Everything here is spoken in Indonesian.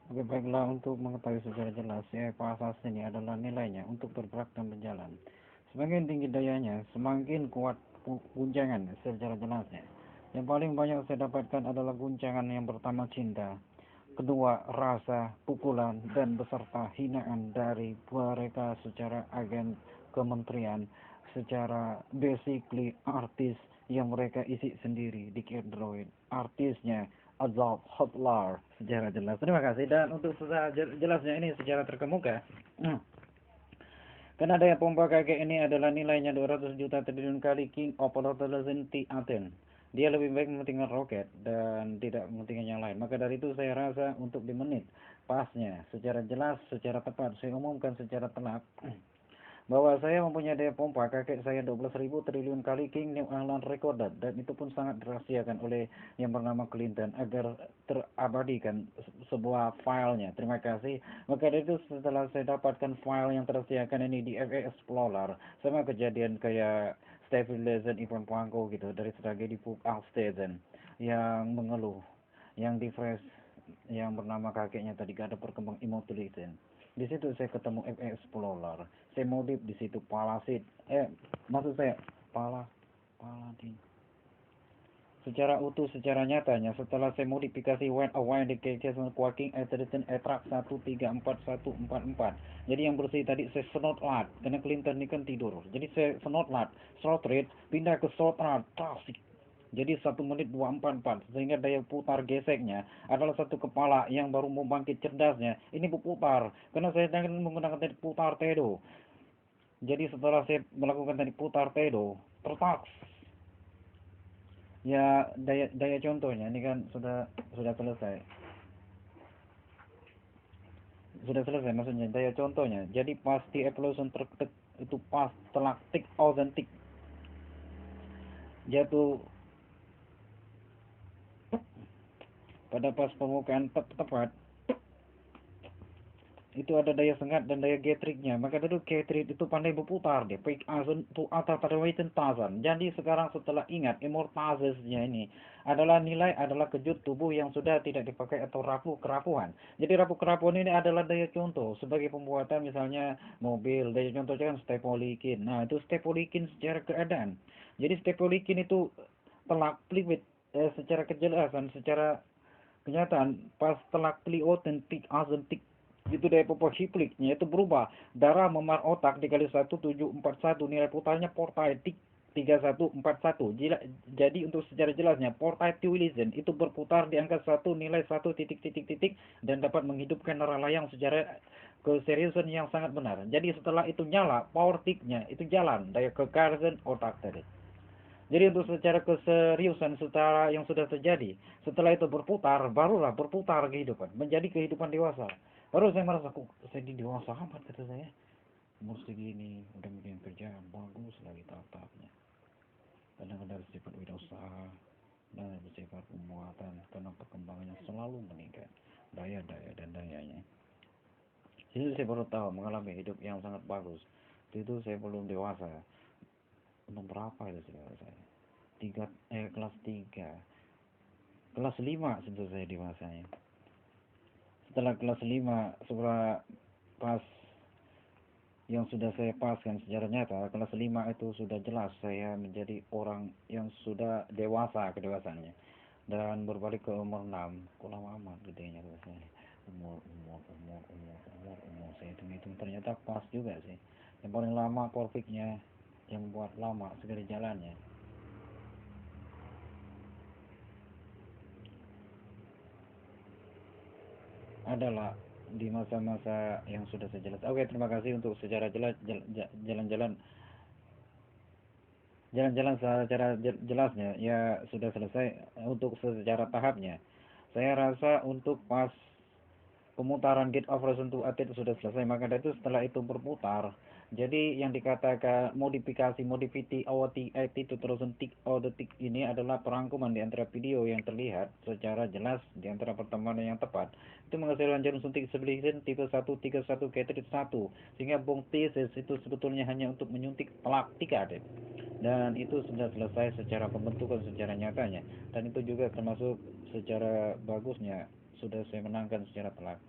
Oke, baiklah, untuk mengetahui secara jelas, yaitu asas ini adalah nilainya untuk bergerak dan berjalan. Semakin tinggi dayanya, semakin kuat guncangan secara jelasnya. Yang paling banyak saya dapatkan adalah guncangan yang pertama cinta, kedua rasa, pukulan, dan beserta hinaan dari mereka secara agen kementerian, secara basically artis yang mereka isi sendiri di Android. Artisnya Adolf Hitler secara jelas. Terima kasih. Dan untuk secara jelasnya ini secara terkemuka, karena daya pompa kakek ini adalah nilainya 200 juta triliun kali King of T Aten. Dia lebih baik mementingkan roket dan tidak mementingkan yang lain. Maka dari itu saya rasa untuk di menit pasnya secara jelas, secara tepat, saya umumkan secara telak bahwa saya mempunyai daya pompa kakek saya 12.000 triliun kali King New England Recorded, dan itu pun sangat dirahasiakan oleh yang bernama Clinton agar terabadikan sebuah filenya. Terima kasih. Maka dari itu setelah saya dapatkan file yang terahasiakan ini di FA Explorer, sama kejadian kayak Stephen Legend, Ivan Pangko gitu dari tragedi Puk Alstetten yang mengeluh, yang di fresh, yang bernama kakeknya tadi gak ada perkembang immortality. Di situ saya ketemu FA Explorer, saya modif di situ Palasid, maksud saya Paladin secara utuh, secara nyatanya setelah saya modifikasi when aware dedication working edition attract 134144. Jadi yang bersih tadi saya snot lat karena Clinton ini kan tidur, jadi saya snot lat slot rate pindah ke slot lat klasik. Jadi 1 menit 244, sehingga daya putar geseknya adalah satu kepala yang baru mau bangkit cerdasnya ini berputar karena saya menggunakan tadi putar tedo. Jadi setelah saya melakukan tadi putar tedo tertaks, ya daya daya contohnya ini kan sudah selesai, maksudnya daya contohnya. Jadi pasti evolution terketik itu pas telak tik authentic jatuh pada pas permukaan tepat itu ada daya sengat dan daya getriknya. Maka dulu getrik itu pandai berputar deh, peak asun tu atar pada waiting tasan. Jadi sekarang setelah ingat immortazesnya ini adalah nilai adalah kejut tubuh yang sudah tidak dipakai atau rapuh kerapuhan. Jadi rapuh kerapuhan ini adalah daya contoh sebagai pembuatan misalnya mobil. Daya contohnya kan stepolikin. Nah itu stepolikin secara keadaan. Jadi stepolikin itu telak liquid secara kejelasan, secara kenyataan pas telak pli otentik asentik itu dari hipliknya itu berubah darah memar otak dikali 1741 nilai putarnya portaitik 3141. Jadi untuk secara jelasnya portaitilism itu berputar di angka 1 nilai 1 titik titik titik dan dapat menghidupkan nerah layang secara keseriusan yang sangat benar. Jadi setelah itu nyala power ticknya itu jalan daya kekerasan otak tadi. Jadi untuk secara keseriusan setelah yang sudah terjadi, setelah itu berputar, barulah berputar kehidupan, menjadi kehidupan dewasa. Baru saya merasa, kok saya di dewasa amat kata saya. Umur segini, udah bikin kerjaan, bagus lagi tahap-tahapnya. Kadang-kadang bersifat wirausaha, dan bersifat pembuatan, karena perkembangannya selalu meningkat. Daya-daya dan dayanya. Jadi saya baru tahu mengalami hidup yang sangat bagus. Itu saya belum dewasa. Umur berapa itu saya? Kelas 3, kelas 5 sudah saya dewasanya. Setelah kelas 5, setelah pas yang sudah saya paskan secara nyata, kelas 5 itu sudah jelas saya menjadi orang yang sudah dewasa kedewasaannya. Dan berbalik ke umur 6, kok lama amat gedenya saya. Umur saya hitung-hitung ternyata pas juga sih. Yang paling lama perfectnya, yang buat lama segala jalannya adalah di masa-masa yang sudah saya jelas. Oke, terima kasih untuk secara jelas jalan-jalan jalan-jalan secara jelasnya ya sudah selesai. Untuk secara tahapnya saya rasa untuk pas pemutaran gate operation to atlet sudah selesai, maka dari itu setelah itu berputar. Jadi yang dikatakan modifikasi modifiti OT itu terus tick detik ini adalah perangkuman di antara video yang terlihat secara jelas di antara pertemanan yang tepat. Itu menghasilkan jarum suntik sebelah tipe 131 cartridge 1, sehingga bong tesis itu sebetulnya hanya untuk menyuntik telak 3 adet. Dan itu sudah selesai secara pembentukan secara nyatanya, dan itu juga termasuk secara bagusnya sudah saya menangkan secara telak.